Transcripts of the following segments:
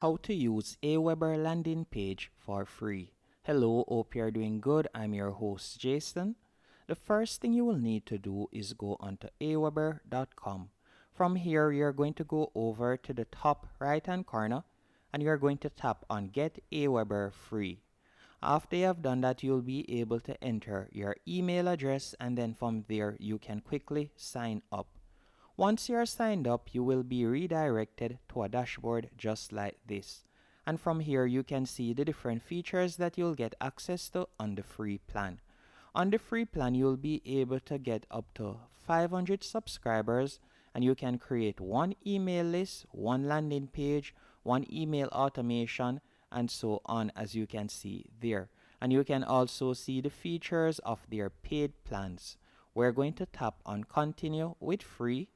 How to use Aweber landing page for free. Hello, hope you're doing good. I'm your host Jason. The first thing you will need to do is go onto aweber.com. From here, you're going to go over to the top right hand corner and you're going to tap on Get Aweber Free. After you have done that, you'll be able to enter your email address and then from there you can quickly sign up. Once you're signed up, you will be redirected to a dashboard just like this. And from here, you can see the different features that you'll get access to on the free plan. On the free plan, you'll be able to get up to 500 subscribers and you can create one email list, one landing page, one email automation, and so on, as you can see there. And you can also see the features of their paid plans. We're going to tap on continue with free.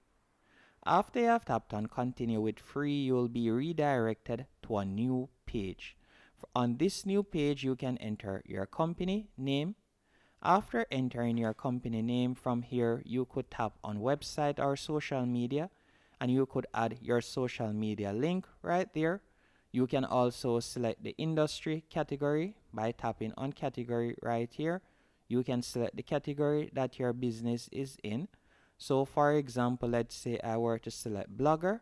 After you have tapped on continue with free, you will be redirected to a new page. On this new page, you can enter your company name. After entering your company name, from here you could tap on website or social media and you could add your social media link right there. You can also select the industry category by tapping on category right here. You can select the category that your business is in. So for example, let's say I were to select blogger,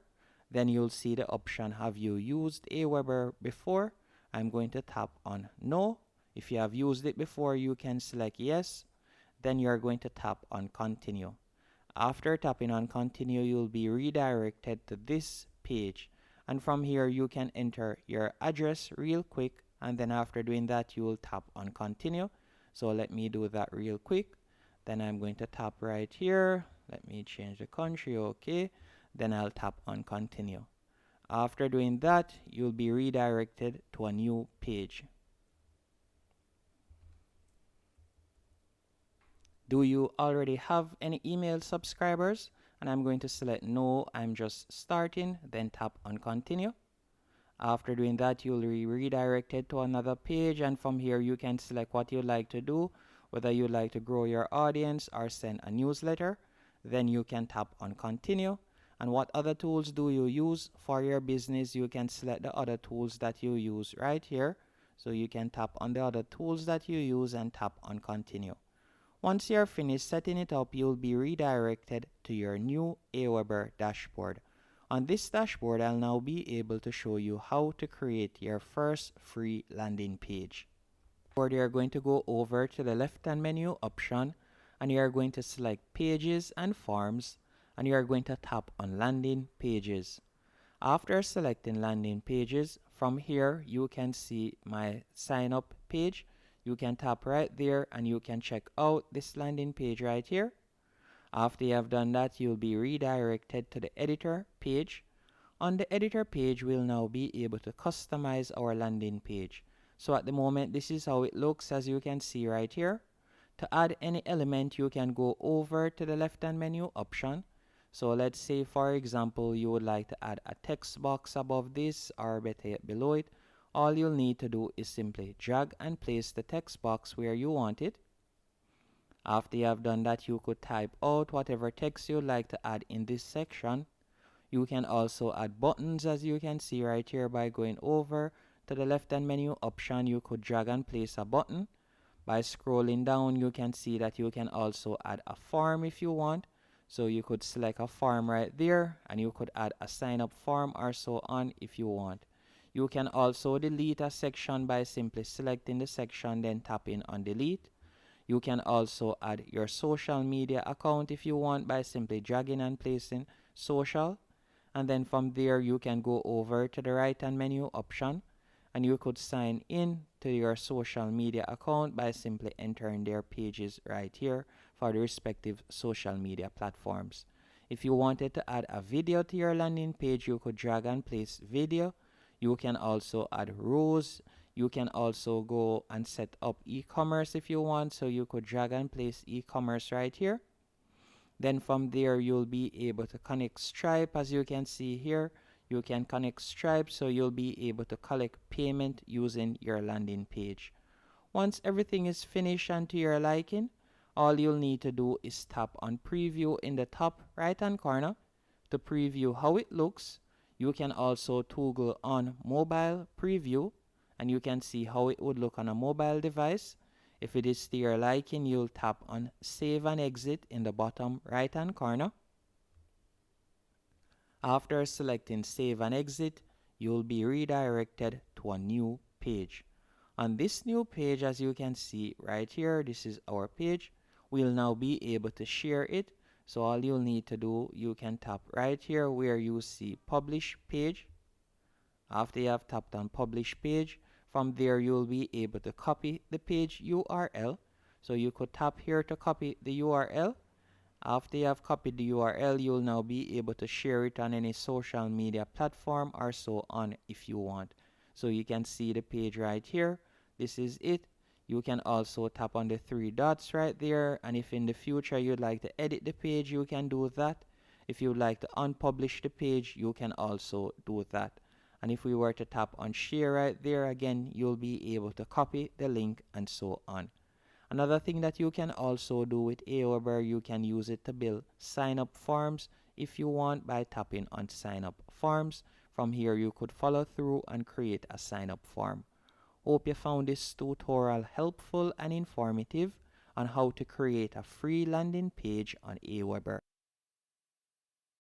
then you'll see the option, have you used Aweber before? I'm going to tap on no. If you have used it before, you can select yes. Then you're going to tap on continue. After tapping on continue, you'll be redirected to this page. And from here, you can enter your address real quick. And then after doing that, you will tap on continue. So let me do that real quick. Then I'm going to tap right here. Let me change the country, okay. Then I'll tap on continue. After doing that, you'll be redirected to a new page. Do you already have any email subscribers? And I'm going to select no, I'm just starting, then tap on continue. After doing that, you'll be redirected to another page, and from here you can select what you'd like to do, whether you'd like to grow your audience or send a newsletter. Then you can tap on continue. And what other tools do you use for your business? You can select the other tools that you use right here. So you can tap on the other tools that you use and tap on continue. Once you're finished setting it up, you'll be redirected to your new Aweber dashboard. On this dashboard, I'll now be able to show you how to create your first free landing page. You're going to go over to the left-hand menu option and you're going to select pages and forms and you're going to tap on landing pages. After selecting landing pages, from here you can see my sign up page. You can tap right there and you can check out this landing page right here. After you have done that, you'll be redirected to the editor page. On the editor page, we'll now be able to customize our landing page. So at the moment, this is how it looks, as you can see right here. To add any element, you can go over to the left-hand menu option. So let's say, for example, you would like to add a text box above this or better yet below it. All you'll need to do is simply drag and place the text box where you want it. After you have done that, you could type out whatever text you'd like to add in this section. You can also add buttons, as you can see right here. By going over to the left hand menu option, you could drag and place a button. By scrolling down, you can see that you can also add a form if you want. So you could select a form right there and you could add a sign up form or so on if you want. You can also delete a section by simply selecting the section, then tapping on delete. You can also add your social media account if you want by simply dragging and placing social. And then from there, you can go over to the right hand menu option and you could sign in to your social media account by simply entering their pages right here for the respective social media platforms. If you wanted to add a video to your landing page, you could drag and place video. You can also add rows. You can also go and set up e-commerce if you want. So you could drag and place e-commerce right here. Then from there, you'll be able to connect Stripe, as you can see here. You can connect Stripe, so you'll be able to collect payment using your landing page. Once everything is finished and to your liking, all you'll need to do is tap on preview in the top right hand corner to preview how it looks. You can also toggle on mobile preview, and you can see how it would look on a mobile device. If it is to your liking, you'll tap on save and exit in the bottom right hand corner. After selecting save and exit, you'll be redirected to a new page. On this new page, as you can see right here, this is our page. We'll now be able to share it. So all you'll need to do, you can tap right here where you see publish page. After you have tapped on publish page, from there you'll be able to copy the page URL. So you could tap here to copy the URL. After you have copied the URL, you'll now be able to share it on any social media platform or so on if you want. So you can see the page right here. This is it. You can also tap on the three dots right there, and if in the future you'd like to edit the page, you can do that. If you'd like to unpublish the page, you can also do that. And if we were to tap on share right there again, you'll be able to copy the link and so on. Another thing that you can also do with Aweber, you can use it to build sign-up forms if you want by tapping on sign-up forms. From here, you could follow through and create a sign-up form. Hope you found this tutorial helpful and informative on how to create a free landing page on Aweber.